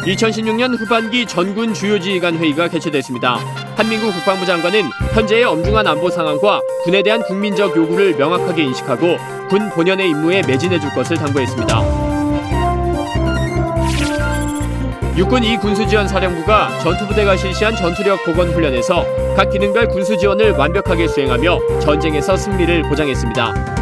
(2016년) 후반기 전군 주요 지휘관 회의가 개최됐습니다. 한민구 국방부 장관은 현재의 엄중한 안보 상황과 군에 대한 국민적 요구를 명확하게 인식하고 군 본연의 임무에 매진해줄 것을 당부했습니다. 육군 군수지원사령부가 전투부대가 실시한 전투력 복원 훈련에서 각 기능별 군수 지원을 완벽하게 수행하며 전쟁에서 승리를 보장했습니다.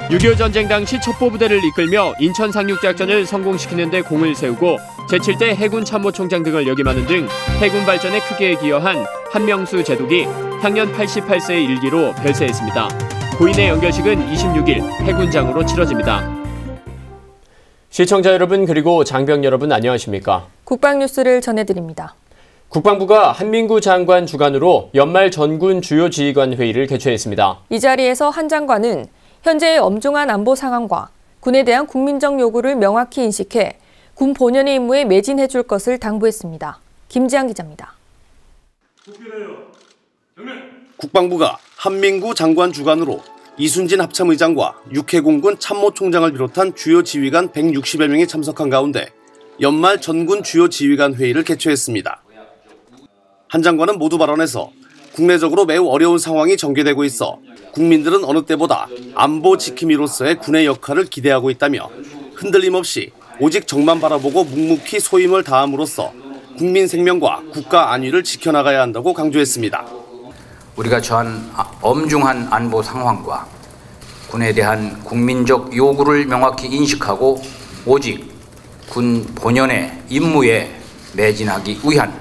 6.25 전쟁 당시 첩보부대를 이끌며 인천 상륙작전을 성공시키는 데 공을 세우고 제7대 해군 참모총장 등을 역임하는 등 해군 발전에 크게 기여한 한명수 제독이 향년 88세의 일기로 별세했습니다. 고인의 연결식은 26일 해군장으로 치러집니다. 시청자 여러분 그리고 장병 여러분 안녕하십니까? 국방뉴스를 전해드립니다. 국방부가 한민구 장관 주관으로 연말 전군 주요 지휘관 회의를 개최했습니다. 이 자리에서 한 장관은 현재의 엄중한 안보 상황과 군에 대한 국민적 요구를 명확히 인식해 군 본연의 임무에 매진해줄 것을 당부했습니다. 김지한 기자입니다. 국방부가 한민구 장관 주관으로 이순진 합참의장과 육해공군 참모총장을 비롯한 주요 지휘관 160여 명이 참석한 가운데 연말 전군 주요 지휘관 회의를 개최했습니다. 한 장관은 모두 발언에서 국내적으로 매우 어려운 상황이 전개되고 있어 국민들은 어느 때보다 안보 지킴이로서의 군의 역할을 기대하고 있다며 흔들림 없이 오직 적만 바라보고 묵묵히 소임을 다함으로써 국민 생명과 국가 안위를 지켜나가야 한다고 강조했습니다. 우리가 처한 엄중한 안보 상황과 군에 대한 국민적 요구를 명확히 인식하고 오직 군 본연의 임무에 매진하기 위한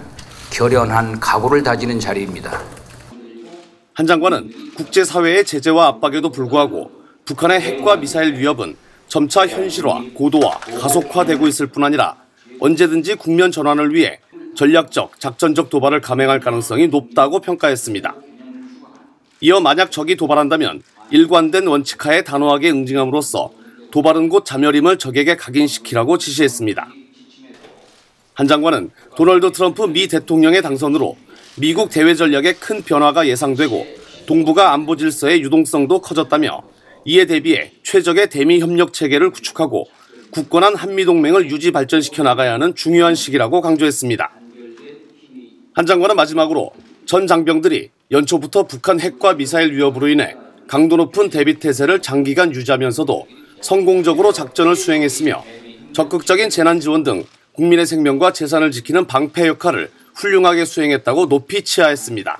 결연한 각오를 다지는 자리입니다. 한 장관은 국제사회의 제재와 압박에도 불구하고 북한의 핵과 미사일 위협은 점차 현실화, 고도화, 가속화되고 있을 뿐 아니라 언제든지 국면 전환을 위해 전략적, 작전적 도발을 감행할 가능성이 높다고 평가했습니다. 이어 만약 적이 도발한다면 일관된 원칙하에 단호하게 응징함으로써 도발은 곧 자멸임을 적에게 각인시키라고 지시했습니다. 한 장관은 도널드 트럼프 미 대통령의 당선으로 미국 대외 전략에 큰 변화가 예상되고 동북아 안보 질서의 유동성도 커졌다며 이에 대비해 최적의 대미 협력 체계를 구축하고 굳건한 한미동맹을 유지 발전시켜 나가야 하는 중요한 시기라고 강조했습니다. 한 장관은 마지막으로 전 장병들이 연초부터 북한 핵과 미사일 위협으로 인해 강도 높은 대비태세를 장기간 유지하면서도 성공적으로 작전을 수행했으며 적극적인 재난 지원 등 국민의 생명과 재산을 지키는 방패 역할을 훌륭하게 수행했다고 높이 치하했습니다.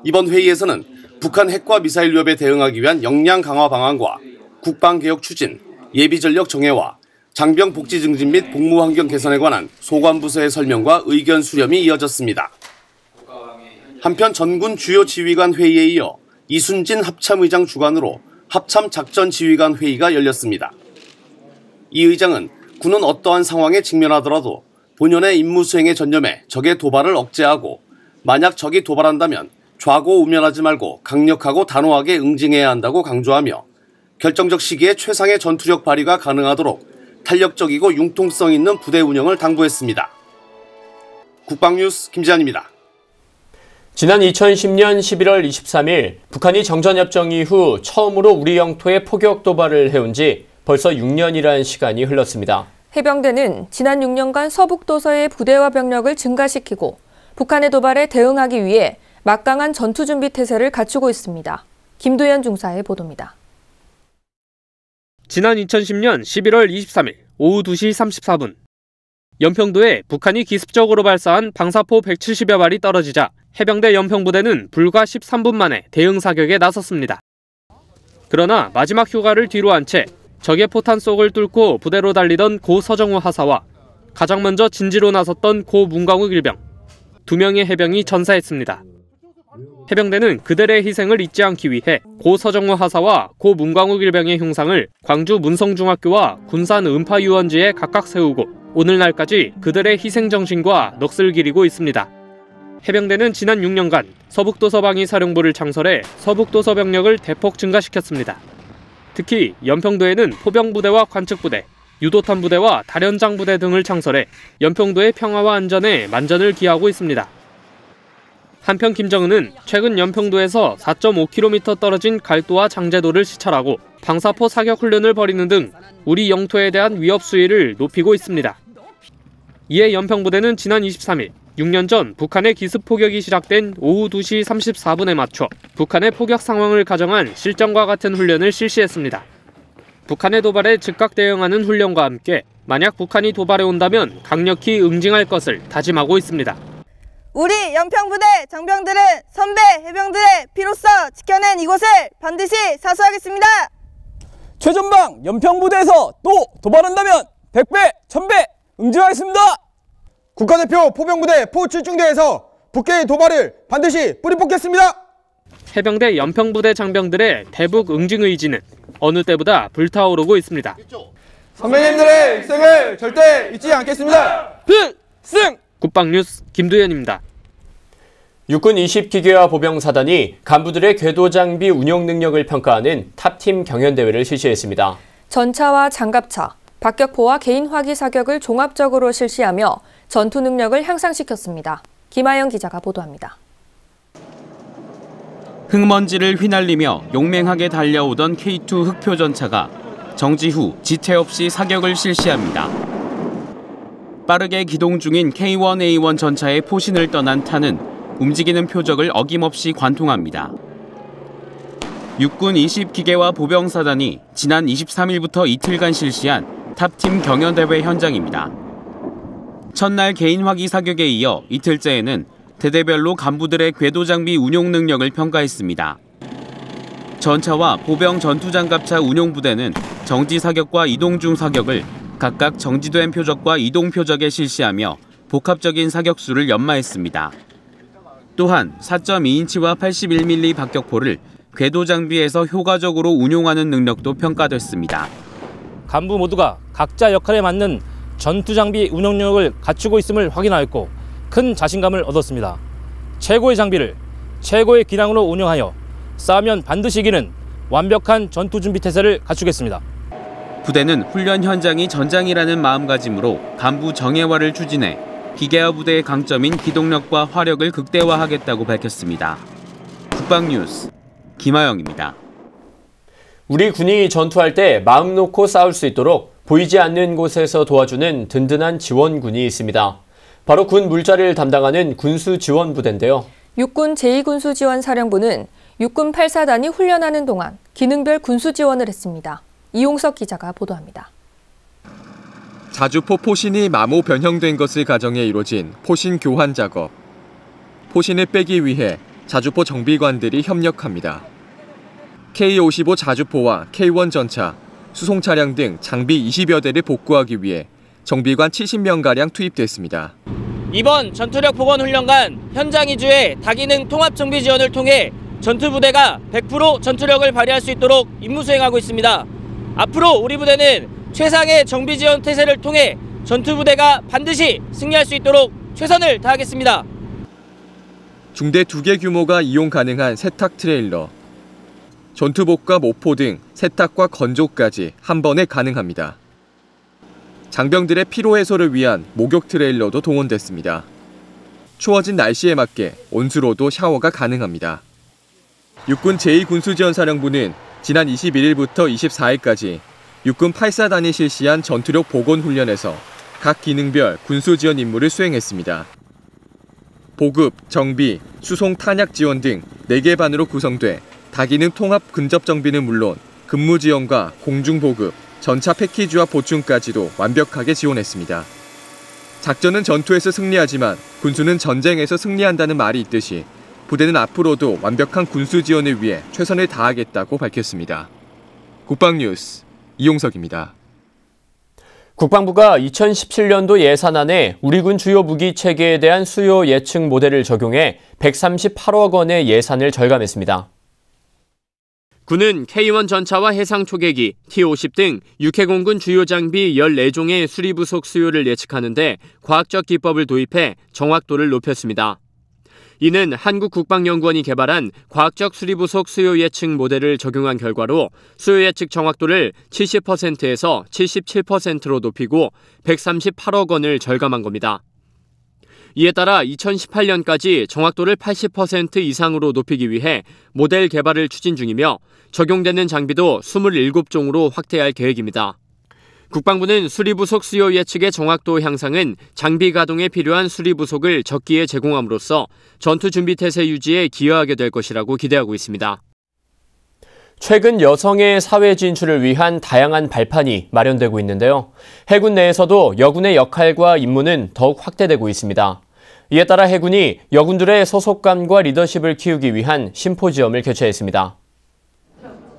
이번 회의에서는 북한 핵과 미사일 위협에 대응하기 위한 역량 강화 방안과 국방개혁 추진, 예비전력 정예와 장병 복지 증진 및 복무 환경 개선에 관한 소관부서의 설명과 의견 수렴이 이어졌습니다. 한편 전군 주요 지휘관 회의에 이어 이순진 합참의장 주관으로 합참 작전 지휘관 회의가 열렸습니다. 이 의장은 군은 어떠한 상황에 직면하더라도 본연의 임무 수행에 전념해 적의 도발을 억제하고 만약 적이 도발한다면 좌고우면하지 말고 강력하고 단호하게 응징해야 한다고 강조하며 결정적 시기에 최상의 전투력 발휘가 가능하도록 탄력적이고 융통성 있는 부대 운영을 당부했습니다. 국방뉴스 김지한입니다. 지난 2010년 11월 23일 북한이 정전협정 이후 처음으로 우리 영토에 포격 도발을 해온 지 벌써 6년이라는 시간이 흘렀습니다. 해병대는 지난 6년간 서북도서의 부대와 병력을 증가시키고 북한의 도발에 대응하기 위해 막강한 전투준비 태세를 갖추고 있습니다. 김도현 중사의 보도입니다. 지난 2010년 11월 23일 오후 2시 34분 연평도에 북한이 기습적으로 발사한 방사포 170여 발이 떨어지자 해병대 연평부대는 불과 13분 만에 대응 사격에 나섰습니다. 그러나 마지막 휴가를 뒤로 한 채 적의 포탄 속을 뚫고 부대로 달리던 고 서정우 하사와 가장 먼저 진지로 나섰던 고 문광욱 일병, 2명의 해병이 전사했습니다. 해병대는 그들의 희생을 잊지 않기 위해 고 서정우 하사와 고 문광욱 일병의 흉상을 광주 문성중학교와 군산 음파유원지에 각각 세우고 오늘날까지 그들의 희생정신과 넋을 기리고 있습니다. 해병대는 지난 6년간 서북도서방위 사령부를 창설해 서북도서 병력을 대폭 증가시켰습니다. 특히 연평도에는 포병부대와 관측부대, 유도탄 부대와 다련장 부대 등을 창설해 연평도의 평화와 안전에 만전을 기하고 있습니다. 한편 김정은은 최근 연평도에서 4.5km 떨어진 갈도와 장제도를 시찰하고 방사포 사격 훈련을 벌이는 등 우리 영토에 대한 위협 수위를 높이고 있습니다. 이에 연평부대는 지난 23일 6년 전 북한의 기습 포격이 시작된 오후 2시 34분에 맞춰 북한의 포격 상황을 가정한 실전과 같은 훈련을 실시했습니다. 북한의 도발에 즉각 대응하는 훈련과 함께 만약 북한이 도발해 온다면 강력히 응징할 것을 다짐하고 있습니다. 우리 연평부대 장병들은 선배 해병들의 피로써 지켜낸 이곳을 반드시 사수하겠습니다. 최전방 연평부대에서 또 도발한다면 100배, 1000배 응징하겠습니다. 국가대표 포병부대 포출중대에서 북해의 도발을 반드시 뿌리 뽑겠습니다. 해병대 연평부대 장병들의 대북 응징 의지는 어느 때보다 불타오르고 있습니다. 선배님들의 희생을 절대 잊지 않겠습니다. 필승! 국방뉴스 김두현입니다. 육군 20기계화 보병사단이 간부들의 궤도 장비 운용 능력을 평가하는 탑팀 경연대회를 실시했습니다. 전차와 장갑차, 박격포와 개인 화기 사격을 종합적으로 실시하며 전투 능력을 향상시켰습니다. 김하영 기자가 보도합니다. 흙먼지를 휘날리며 용맹하게 달려오던 K2 흑표 전차가 정지 후 지체 없이 사격을 실시합니다. 빠르게 기동 중인 K1A1 전차의 포신을 떠난 탄은 움직이는 표적을 어김없이 관통합니다. 육군 20기계화 보병사단이 지난 23일부터 이틀간 실시한 탑팀 경연대회 현장입니다. 첫날 개인 화기 사격에 이어 이틀째에는 대대별로 간부들의 궤도 장비 운용 능력을 평가했습니다. 전차와 보병 전투장갑차 운용부대는 정지 사격과 이동 중 사격을 각각 정지된 표적과 이동 표적에 실시하며 복합적인 사격수를 연마했습니다. 또한 4.2인치와 81mm 박격포를 궤도 장비에서 효과적으로 운용하는 능력도 평가됐습니다. 간부 모두가 각자 역할에 맞는 전투 장비 운용력을 갖추고 있음을 확인하였고 큰 자신감을 얻었습니다. 최고의 장비를 최고의 기량으로 운영하여 싸우면 반드시 이기는 완벽한 전투 준비 태세를 갖추겠습니다. 부대는 훈련 현장이 전장이라는 마음가짐으로 간부 정예화를 추진해 기계화 부대의 강점인 기동력과 화력을 극대화하겠다고 밝혔습니다. 국방뉴스 김하영입니다. 우리 군이 전투할 때 마음 놓고 싸울 수 있도록 보이지 않는 곳에서 도와주는 든든한 지원군이 있습니다. 바로 군 물자를 담당하는 군수지원부대인데요. 육군 제2군수지원사령부는 육군 8사단이 훈련하는 동안 기능별 군수지원을 했습니다. 이용석 기자가 보도합니다. 자주포 포신이 마모 변형된 것을 가정해 이루어진 포신 교환 작업. 포신을 빼기 위해 자주포 정비관들이 협력합니다. K55 자주포와 K1 전차, 수송 차량 등 장비 20여 대를 복구하기 위해 정비관 70명가량 투입됐습니다. 이번 전투력 복원 훈련간 현장 위주의 다기능 통합 정비 지원을 통해 전투부대가 100% 전투력을 발휘할 수 있도록 임무 수행하고 있습니다. 앞으로 우리 부대는 최상의 정비 지원 태세를 통해 전투부대가 반드시 승리할 수 있도록 최선을 다하겠습니다. 중대 2개 규모가 이용 가능한 세탁 트레일러, 전투복과 모포 등 세탁과 건조까지 한 번에 가능합니다. 장병들의 피로 해소를 위한 목욕 트레일러도 동원됐습니다. 추워진 날씨에 맞게 온수로도 샤워가 가능합니다. 육군 제2군수지원사령부는 지난 21일부터 24일까지 육군 8사단이 실시한 전투력 복원 훈련에서 각 기능별 군수지원 임무를 수행했습니다. 보급, 정비, 수송 탄약 지원 등 4개 반으로 구성돼 다기능 통합 근접 정비는 물론 근무 지원과 공중 보급, 전차 패키지와 보충까지도 완벽하게 지원했습니다. 작전은 전투에서 승리하지만 군수는 전쟁에서 승리한다는 말이 있듯이 부대는 앞으로도 완벽한 군수 지원을 위해 최선을 다하겠다고 밝혔습니다. 국방뉴스 이용석입니다. 국방부가 2017년도 예산안에 우리 군 주요 무기 체계에 대한 수요 예측 모델을 적용해 138억 원의 예산을 절감했습니다. 군은 K1 전차와 해상 초계기, T-50 등 육해공군 주요 장비 14종의 수리부속 수요를 예측하는데 과학적 기법을 도입해 정확도를 높였습니다. 이는 한국국방연구원이 개발한 과학적 수리부속 수요 예측 모델을 적용한 결과로 수요 예측 정확도를 70%에서 77%로 높이고 138억 원을 절감한 겁니다. 이에 따라 2018년까지 정확도를 80% 이상으로 높이기 위해 모델 개발을 추진 중이며 적용되는 장비도 27종으로 확대할 계획입니다. 국방부는 수리부속 수요 예측의 정확도 향상은 장비 가동에 필요한 수리부속을 적기에 제공함으로써 전투준비태세 유지에 기여하게 될 것이라고 기대하고 있습니다. 최근 여성의 사회 진출을 위한 다양한 발판이 마련되고 있는데요. 해군 내에서도 여군의 역할과 임무는 더욱 확대되고 있습니다. 이에 따라 해군이 여군들의 소속감과 리더십을 키우기 위한 심포지엄을 개최했습니다.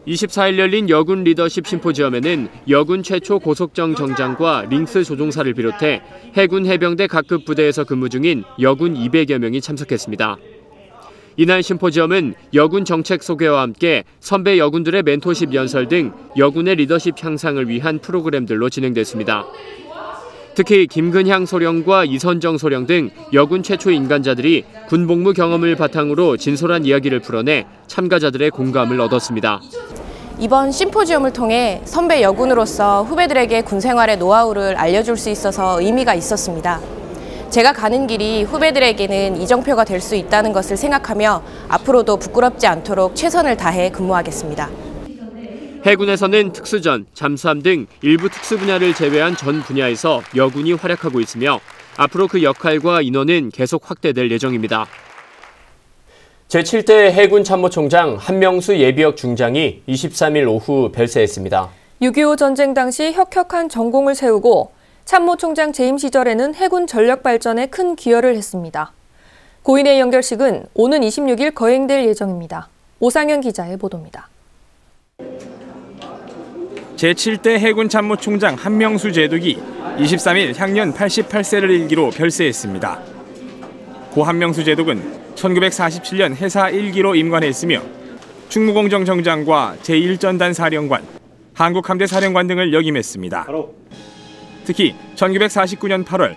24일 열린 여군 리더십 심포지엄에는 여군 최초 고속정 정장과 링스 조종사를 비롯해 해군 해병대 각급 부대에서 근무 중인 여군 200여 명이 참석했습니다. 이날 심포지엄은 여군 정책 소개와 함께 선배 여군들의 멘토십 연설 등 여군의 리더십 향상을 위한 프로그램들로 진행됐습니다. 특히 김근향 소령과 이선정 소령 등 여군 최초 인간자들이 군복무 경험을 바탕으로 진솔한 이야기를 풀어내 참가자들의 공감을 얻었습니다. 이번 심포지엄을 통해 선배 여군으로서 후배들에게 군 생활의 노하우를 알려줄 수 있어서 의미가 있었습니다. 제가 가는 길이 후배들에게는 이정표가 될 수 있다는 것을 생각하며 앞으로도 부끄럽지 않도록 최선을 다해 근무하겠습니다. 해군에서는 특수전, 잠수함 등 일부 특수 분야를 제외한 전 분야에서 여군이 활약하고 있으며 앞으로 그 역할과 인원은 계속 확대될 예정입니다. 제7대 해군 참모총장 한명수 예비역 중장이 23일 오후 별세했습니다. 6.25 전쟁 당시 혁혁한 전공을 세우고 참모총장 재임 시절에는 해군 전력 발전에 큰 기여를 했습니다. 고인의 연결식은 오는 26일 거행될 예정입니다. 오상현 기자의 보도입니다. 제7대 해군 참모총장 한명수 제독이 23일 향년 88세를 일기로 별세했습니다. 고 한명수 제독은 1947년 해사 1기로 임관했으며 충무공정 정장과 제1전단 사령관, 한국함대 사령관 등을 역임했습니다. 특히 1949년 8월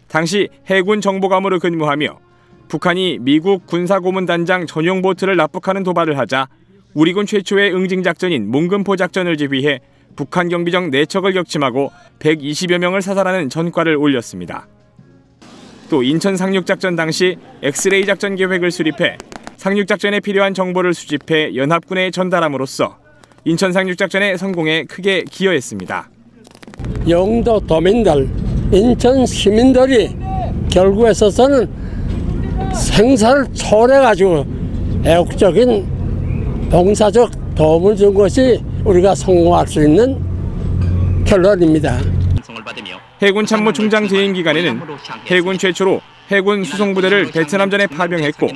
당시 해군 정보감으로 근무하며 북한이 미국 군사고문단장 전용 보트를 납북하는 도발을 하자 우리 군 최초의 응징작전인 몽금포 작전을 지휘해 북한 경비정 4척을 격침하고 120여 명을 사살하는 전과를 올렸습니다. 또 인천 상륙작전 당시 엑스레이 작전 계획을 수립해 상륙작전에 필요한 정보를 수집해 연합군에 전달함으로써 인천 상륙작전의 성공에 크게 기여했습니다. 영도 도민들, 인천 시민들이 결국에 있어서는 생사를 초월해가지고 애국적인 봉사적 도움을 준 것이 우리가 성공할 수 있는 결론입니다. 해군 참모총장 재임 기간에는 해군 최초로 해군 수송부대를 베트남전에 파병했고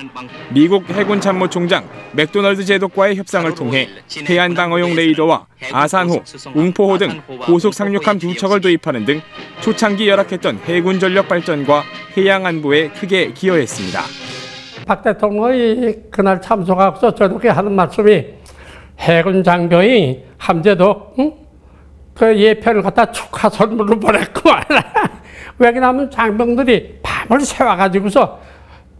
미국 해군 참모총장 맥도널드 제독과의 협상을 통해 해안 방어용 레이더와 아산호, 웅포호 등 고속 상륙함 2척을 도입하는 등 초창기 열악했던 해군 전력 발전과 해양 안보에 크게 기여했습니다. 박 대통령이 그날 참석하고서 저렇게 하는 말씀이 해군 장병이 함재도 그 예편을 갖다 축하 선물로 보냈고 왜냐하면 장병들이 밤을 새워가지고서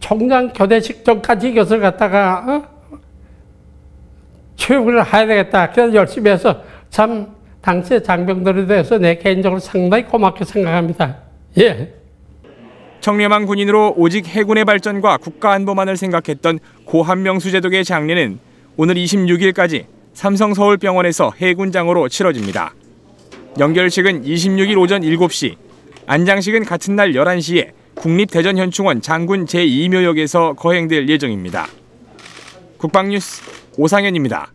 총장 교대식 전까지 이것을 갖다가 체육을 해야 되겠다. 그래서 열심히 해서 참 당시의 장병들에 대해서 내 개인적으로 상당히 고맙게 생각합니다. 예. 청렴한 군인으로 오직 해군의 발전과 국가 안보만을 생각했던 고 한명수 제독의 장례는 오늘 26일까지 삼성서울병원에서 해군장으로 치러집니다. 연결식은 26일 오전 7시, 안장식은 같은 날 11시에 국립대전현충원 장군 제2묘역에서 거행될 예정입니다. 국방뉴스 오상현입니다.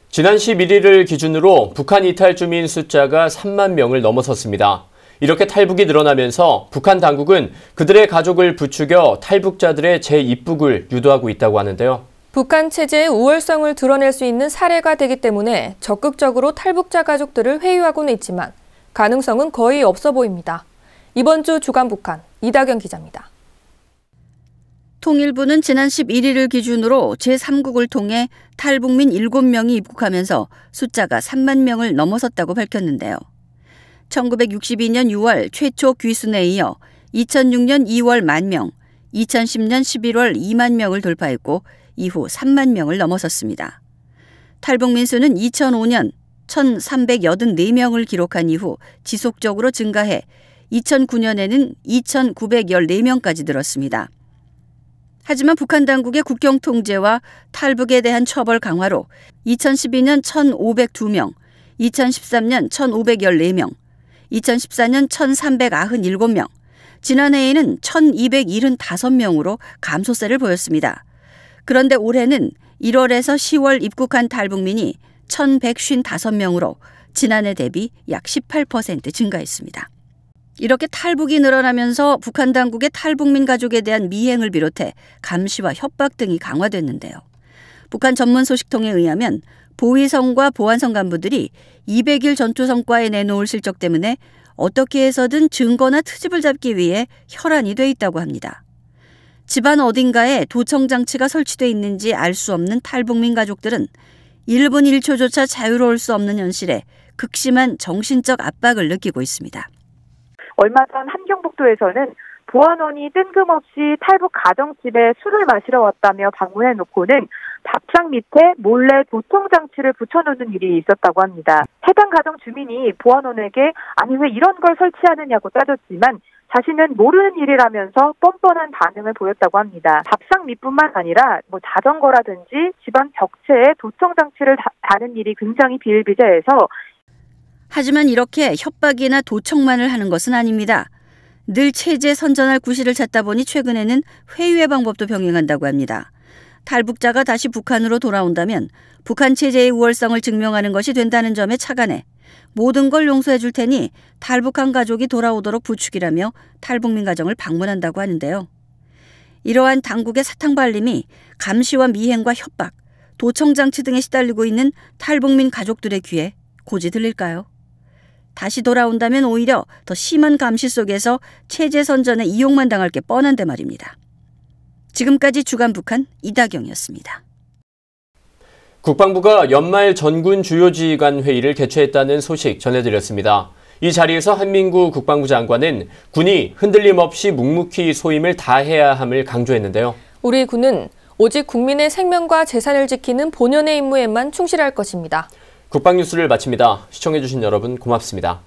지난 11일을 기준으로 북한 이탈 주민 숫자가 3만 명을 넘어섰습니다. 이렇게 탈북이 늘어나면서 북한 당국은 그들의 가족을 부추겨 탈북자들의 재입북을 유도하고 있다고 하는데요. 북한 체제의 우월성을 드러낼 수 있는 사례가 되기 때문에 적극적으로 탈북자 가족들을 회유하고는 있지만 가능성은 거의 없어 보입니다. 이번 주 주간 북한 이다경 기자입니다. 통일부는 지난 11일을 기준으로 제3국을 통해 탈북민 7명이 입국하면서 숫자가 3만 명을 넘어섰다고 밝혔는데요. 1962년 6월 최초 귀순에 이어 2006년 2월 10,000명, 2010년 11월 2만 명을 돌파했고 이후 3만 명을 넘어섰습니다. 탈북민 수는 2005년 1,384명을 기록한 이후 지속적으로 증가해 2009년에는 2,914명까지 늘었습니다. 하지만 북한 당국의 국경 통제와 탈북에 대한 처벌 강화로 2012년 1,502명, 2013년 1,514명, 2014년 1,397명, 지난해에는 1,275명으로 감소세를 보였습니다. 그런데 올해는 1월에서 10월 입국한 탈북민이 1,155명으로 지난해 대비 약 18% 증가했습니다. 이렇게 탈북이 늘어나면서 북한 당국의 탈북민 가족에 대한 미행을 비롯해 감시와 협박 등이 강화됐는데요. 북한 전문 소식통에 의하면 보위성과 보안성 간부들이 200일 전투 성과에 내놓을 실적 때문에 어떻게 해서든 증거나 트집을 잡기 위해 혈안이 돼 있다고 합니다. 집안 어딘가에 도청 장치가 설치돼 있는지 알 수 없는 탈북민 가족들은 1분 1초조차 자유로울 수 없는 현실에 극심한 정신적 압박을 느끼고 있습니다. 얼마 전 함경북도에서는 보안원이 뜬금없이 탈북 가정집에 술을 마시러 왔다며 방문해놓고는 밥상 밑에 몰래 도청장치를 붙여놓는 일이 있었다고 합니다. 해당 가정 주민이 보안원에게 아니 왜 이런 걸 설치하느냐고 따졌지만 자신은 모르는 일이라면서 뻔뻔한 반응을 보였다고 합니다. 밥상 밑뿐만 아니라 자전거라든지 집안 벽체에 도청장치를 다는 일이 굉장히 비일비재해서 하지만 이렇게 협박이나 도청만을 하는 것은 아닙니다. 늘 체제 선전할 구실을 찾다 보니 최근에는 회유의 방법도 병행한다고 합니다. 탈북자가 다시 북한으로 돌아온다면 북한 체제의 우월성을 증명하는 것이 된다는 점에 착안해 모든 걸 용서해 줄 테니 탈북한 가족이 돌아오도록 부축이라며 탈북민 가정을 방문한다고 하는데요. 이러한 당국의 사탕발림이 감시와 미행과 협박, 도청장치 등에 시달리고 있는 탈북민 가족들의 귀에 고지 들릴까요? 다시 돌아온다면 오히려 더 심한 감시 속에서 체제 선전에 이용만 당할 게 뻔한데 말입니다. 지금까지 주간 북한 이다경이었습니다. 국방부가 연말 전군 주요 지휘관 회의를 개최했다는 소식 전해드렸습니다. 이 자리에서 한민구 국방부 장관은 군이 흔들림 없이 묵묵히 소임을 다해야 함을 강조했는데요. 우리 군은 오직 국민의 생명과 재산을 지키는 본연의 임무에만 충실할 것입니다. 국방뉴스를 마칩니다. 시청해주신 여러분 고맙습니다.